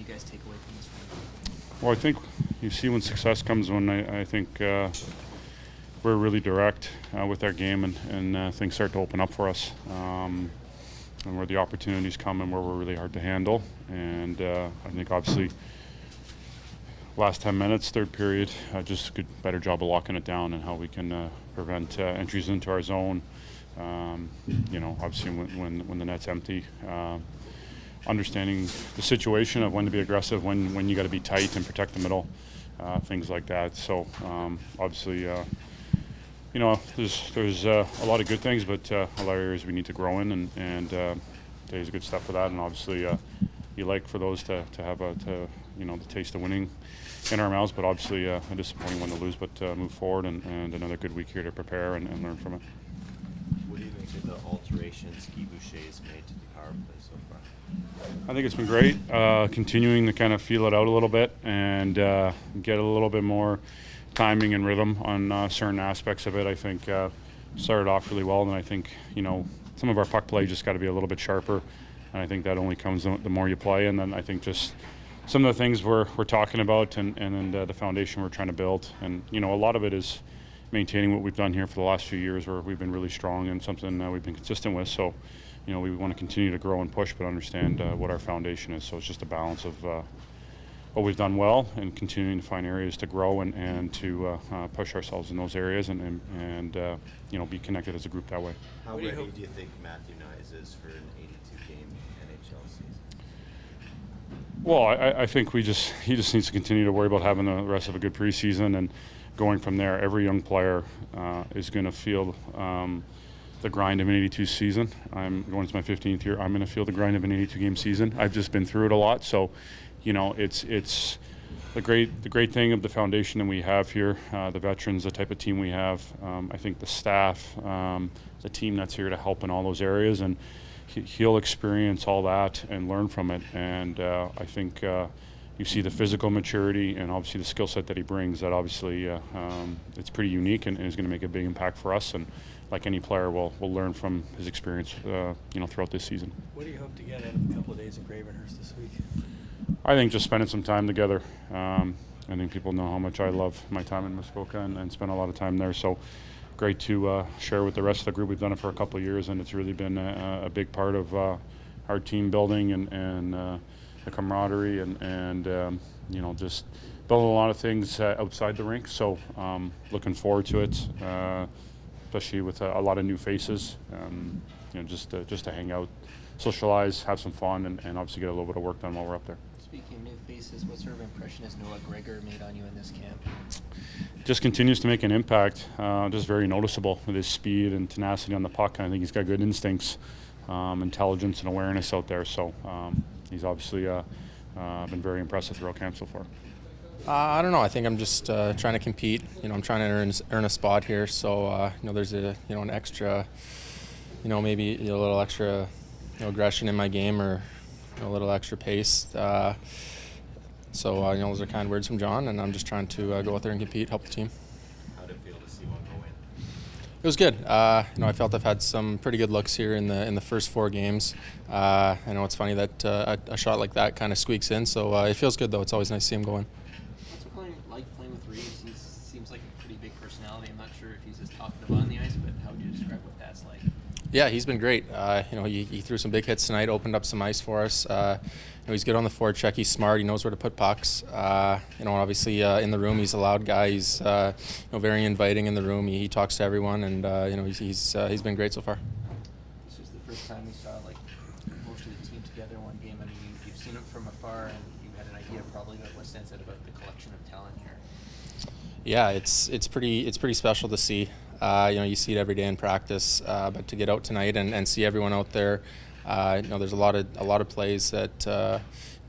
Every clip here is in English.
you guys take away from this one? Well, I think you see when success comes when I think we're really direct with our game and things start to open up for us. And where the opportunities come and where we're really hard to handle. And I think obviously last 10 minutes, third period, just a good, better job of locking it down and how we can prevent entries into our zone. Obviously when the net's empty, understanding the situation of when to be aggressive, when you got to be tight and protect the middle, things like that. So obviously, there's a lot of good things, but a lot of areas we need to grow in, and today's a good step for that. And obviously, you like for those to have the taste of winning in our mouths, but obviously a disappointing one to lose, but move forward and another good week here to prepare and learn from it. What do you think of the alterations Guy Boucher's made to the power play so far? I think it's been great, continuing to kind of feel it out a little bit and get a little bit more timing and rhythm on certain aspects of it. I think started off really well, and I think some of our puck play just got to be a little bit sharper, and I think that only comes the more you play. And then I think just some of the things we're talking about and the foundation we're trying to build, and a lot of it is maintaining what we've done here for the last few years, where we've been really strong and something we've been consistent with. So we want to continue to grow and push, but understand what our foundation is. So it's just a balance of what we've done well and continuing to find areas to grow and to push ourselves in those areas and be connected as a group that way. How ready do you think Matthew Nyes is for an 82-game NHL season? Well, I think he just needs to continue to worry about having the rest of a good preseason and going from there. Every young player is going to feel the grind of an 82 season. I'm going to my 15th year. I'm going to feel the grind of an 82-game season. I've just been through it a lot, so it's the great thing of the foundation that we have here, the veterans, the type of team we have. I think the staff, the team that's here to help in all those areas, and he'll experience all that and learn from it. And I think you see the physical maturity and obviously the skill set that he brings. That obviously it's pretty unique and is going to make a big impact for us. And like any player, we'll learn from his experience, throughout this season. What do you hope to get out of a couple of days in Gravenhurst this week? I think just spending some time together. I think people know how much I love my time in Muskoka and spend a lot of time there. So great to share with the rest of the group. We've done it for a couple of years, and it's really been a big part of our team building and the camaraderie and just building a lot of things outside the rink. So looking forward to it, especially with a lot of new faces. Just to hang out, socialize, have some fun, and obviously get a little bit of work done while we're up there. Speaking of new faces, what sort of impression has Gregor made on you in this camp? Just continues to make an impact. Just very noticeable with his speed and tenacity on the puck. I think he's got good instincts, intelligence, and awareness out there. So he's obviously been very impressive throughout camp so far. I don't know. I think I'm just trying to compete. I'm trying to earn a spot here. So there's an extra, maybe a little extra aggression in my game or a little extra pace. So those are kind words from John, and I'm just trying to go out there and compete, help the team. How did it feel to see one go in? It was good. I felt I've had some pretty good looks here in the first 4 games. I know it's funny that a shot like that kind of squeaks in, so it feels good though. It's always nice to see him go in. What's it like playing with Reeves? He seems like a pretty big personality. I'm not sure if he's as talkative on the ice, but how would you describe what that's like? Yeah, he's been great. He threw some big hits tonight, opened up some ice for us. He's good on the forecheck. He's smart. He knows where to put pucks. Obviously in the room, he's a loud guy. He's very inviting in the room. He talks to everyone, and he's been great so far. This was the first time we saw most of the team together in one game. I mean, you've seen it from afar, and you had an idea probably about what Stan said about the collection of talent here. Yeah, it's pretty special to see. You see it every day in practice, but to get out tonight and see everyone out there, there's a lot of plays that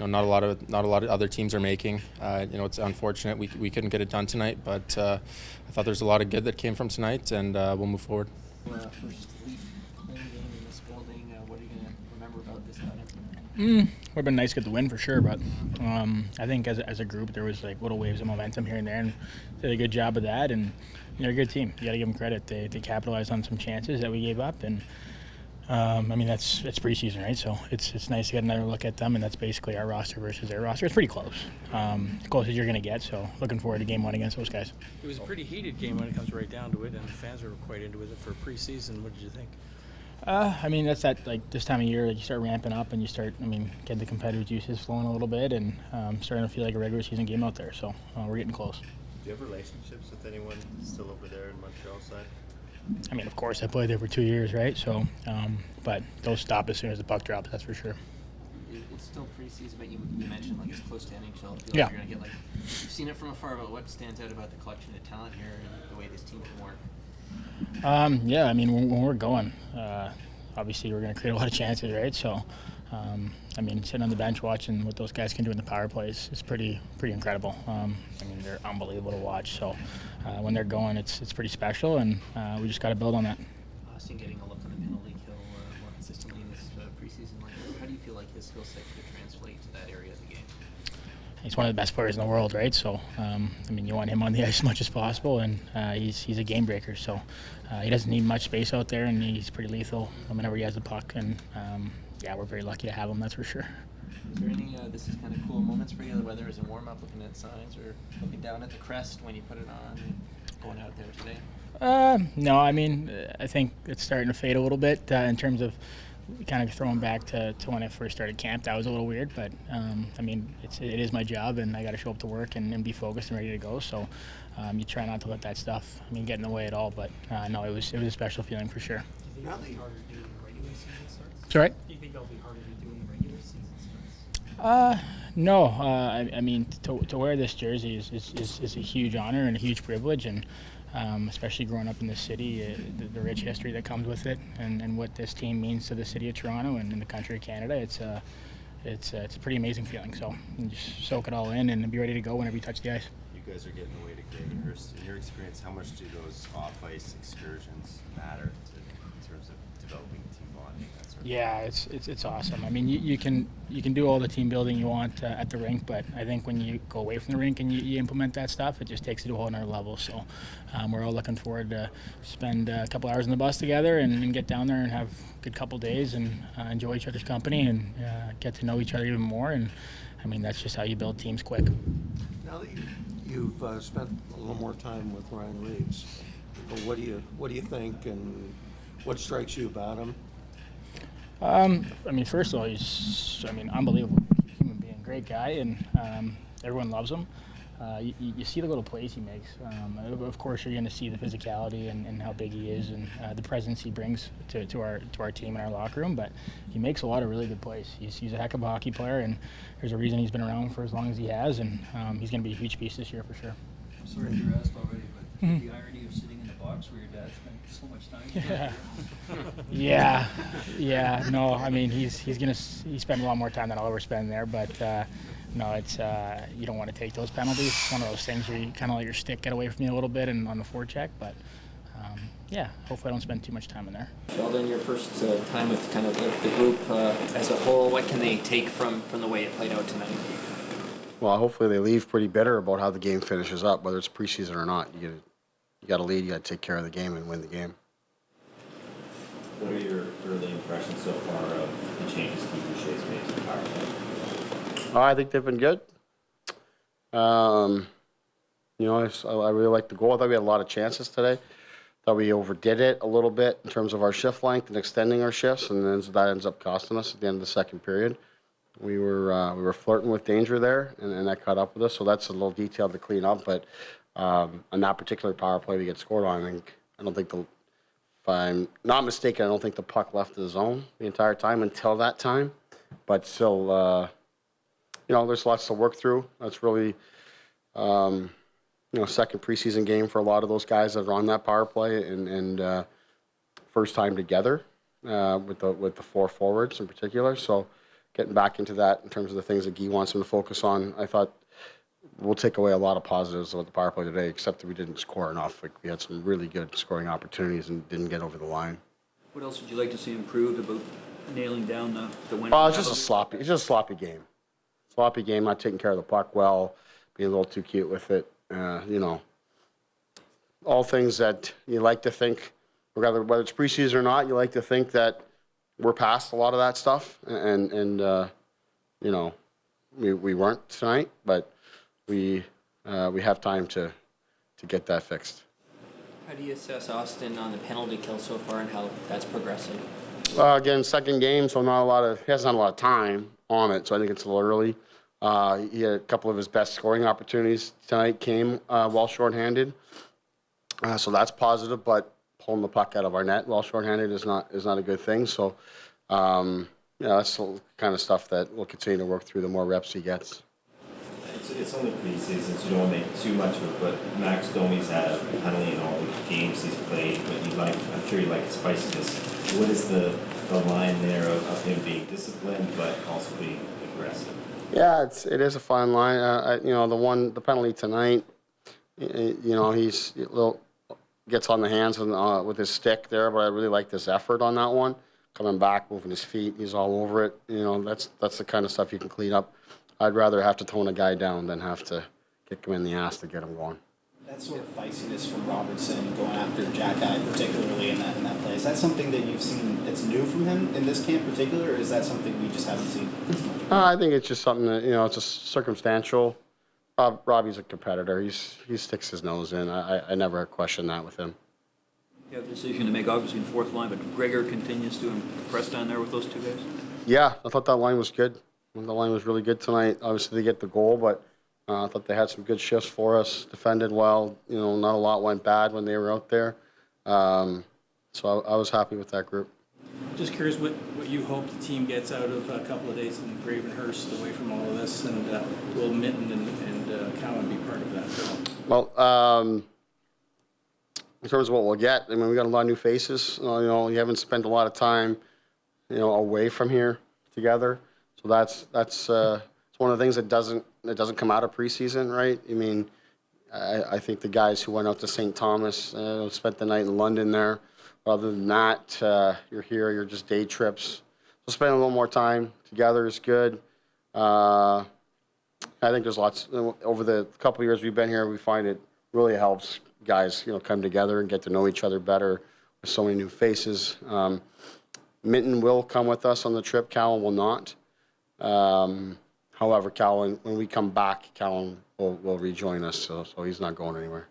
not a lot of other teams are making. It's unfortunate we couldn't get it done tonight, but I thought there's a lot of good that came from tonight, and we'll move forward. First Leaf home game in this building. What are you going to remember about this night? Would have been nice to get the win for sure, but I think as a group there was little waves of momentum here and there, and did a good job of that. And they're a good team. You got to give them credit. They capitalized on some chances that we gave up, and I mean, it's preseason, right? So it's nice to get another look at them, and that's basically our roster versus their roster. It's pretty close, as close as you're going to get. So looking forward to game one against those guys. It was a pretty heated game when it comes right down to it, and the fans were quite into it for preseason. What did you think? I mean, that's that like this time of year, like you start ramping up and you start, get the competitive juices flowing a little bit, and starting to feel like a regular season game out there. So we're getting close. Do you have relationships with anyone still over there in Montreal side? I mean, of course, I played there for 2 years, right? So, but those stop as soon as the puck drops. That's for sure. It's still preseason, but you mentioned like it's close to NHL. Feel Yeah. like you're gonna get like you've seen it from afar. But what stands out about the collection of talent here and the way this team can work? Yeah, I mean, when we're going, obviously we're going to create a lot of chances, right? So, I mean, sitting on the bench watching what those guys can do in the power plays is pretty incredible. I mean, they're unbelievable to watch. So, when they're going, it's pretty special, and we just got to build on that. Austin getting a look on the penalty kill more consistently in this preseason. Like, how do you feel like his skill set could translate to that area of the game? He's one of the best players in the world, right? So, I mean, you want him on the ice as much as possible, and he's a game breaker. So, he doesn't need much space out there, and he's pretty lethal whenever he has the puck. And yeah, we're very lucky to have him. That's for sure. Is there any this is kind of cool moments for you, whether it's a warm up, looking at signs, or looking down at the crest when you put it on, and going out there today? No, I mean, I think it's starting to fade a little bit in terms of kind of throwing back to when I first started camp. That was a little weird, but I mean, it is my job, and I got to show up to work and be focused and ready to go. So you try not to let that stuff, get in the way at all. But no, it was a special feeling for sure. Do you think it'll be harder to do when the regular season starts? Sorry? Do you think it'll be harder to do when the regular season starts? No. I mean, to wear this jersey is a huge honor and a huge privilege, and especially growing up in this city, the rich history that comes with it, and what this team means to the city of Toronto and in the country of Canada. It's a pretty amazing feeling. So you just soak it all in and be ready to go whenever you touch the ice. You guys are getting away to Gregor. In your experience, how much do those off-ice excursions matter in terms of developing team bonding? That sort of Yeah, it's awesome. I mean, you can do all the team building you want at the rink, but I think when you go away from the rink and you implement that stuff, it just takes it to a whole nother level. So we're all looking forward to spend a couple hours on the bus together and get down there and have a good couple days and enjoy each other's company and get to know each other even more. And I mean, that's just how you build teams quick. Now that you've spent a little more time with Ryan Reeves, what do you think, and what strikes you about him? I mean, first of all, he's unbelievable human being, great guy, and everyone loves him. You see the little plays he makes. Of course, you're going to see the physicality and how big he is, and the presence he brings to our team and our locker room. But he makes a lot of really good plays. He's a heck of a hockey player, and there's a reason he's been around for as long as he has, and he's going to be a huge piece this year for sure. I'm sorry if you're asked already, but the irony of sitting in the box where your dad spent so much time. Yeah. No, I mean he spent a lot more time than I'll ever spend there, but no, it's you don't want to take those penalties. It's one of those things where you kind of let your stick get away from you a little bit and on the forecheck, but yeah, hopefully I don't spend too much time in there. Sheldon, your first time with kind of the group as a whole, what can they take from the way it played out tonight? Well, hopefully they leave pretty bitter about how the game finishes up, whether it's preseason or not. You got to lead, you got to take care of the game and win the game. What are your early impressions so far of the changes Steve Boucher's made to the power play? I think they've been good. I really like the goal. I thought we had a lot of chances today. Thought we overdid it a little bit in terms of our shift length and extending our shifts, and then that ends up costing us at the end of the second period. We were flirting with danger there, and that caught up with us. So that's a little detail to clean up. But on that particular power play we get scored on, if I'm not mistaken, I don't think the puck left the zone the entire time until that time. But still, there's lots to work through. That's really, second preseason game for a lot of those guys that are on that power play, and first time together with the four forwards in particular. So getting back into that in terms of the things that Guy wants them to focus on, I thought we'll take away a lot of positives about the power play today, except that we didn't score enough. Like, we had some really good scoring opportunities and didn't get over the line. What else would you like to see improved about nailing down the win? It's just a sloppy game. Sloppy game, not taking care of the puck well, being a little too cute with it. All things that you like to think, whether it's preseason or not, you like to think that we're past a lot of that stuff, and you know, we weren't tonight, but we have time to get that fixed. How do you assess Austin on the penalty kill so far and how that's progressing? Again, second game, so he hasn't had a lot of time on it, so I think it's a little early. He had a couple of his best scoring opportunities tonight came while shorthanded, so that's positive. But pulling the puck out of our net while shorthanded is not a good thing. So, that's the kind of stuff that we'll continue to work through the more reps he gets. It's only preseason, so you don't want to make too much of it, but Max Domi's had a penalty in all the games he's played, but I'm sure you like his spiciness. What is the line there of him being disciplined but also being aggressive? Yeah, it is a fine line. The penalty tonight, he's gets on the hands with his stick there, but I really like this effort on that one. Coming back, moving his feet, he's all over it. That's the kind of stuff you can clean up. I'd rather have to tone a guy down than have to kick him in the ass to get him going. That sort of feistiness from Robertson going after Jack-Eye particularly in that play, is that something that you've seen that's new from him in this camp in particular, or is that something we just haven't seen? I think it's just something that, it's just circumstantial. Robbie's a competitor. He sticks his nose in. I never question that with him. You have a decision to make, obviously, in fourth line, but Gregor continues to impress down there with those two guys? Yeah, I thought that line was good. The line was really good tonight. Obviously, they get the goal, but I thought they had some good shifts for us, defended well. Not a lot went bad when they were out there. So I was happy with that group. Just curious what you hope the team gets out of a couple of days in Gravenhurst away from all of this, and will Minton and Cowan be part of that? Well, in terms of what we'll get, we got a lot of new faces. You haven't spent a lot of time, away from here together. So that's it's one of the things that doesn't come out of preseason, right? I think the guys who went out to St. Thomas spent the night in London there. Other than that, you're just day trips. So spending a little more time together is good. I think there's lots over the couple of years we've been here. We find it really helps guys, come together and get to know each other better. With so many new faces. Minton will come with us on the trip. Callan will not. However, Callan, when we come back, Callan will rejoin us, so he's not going anywhere.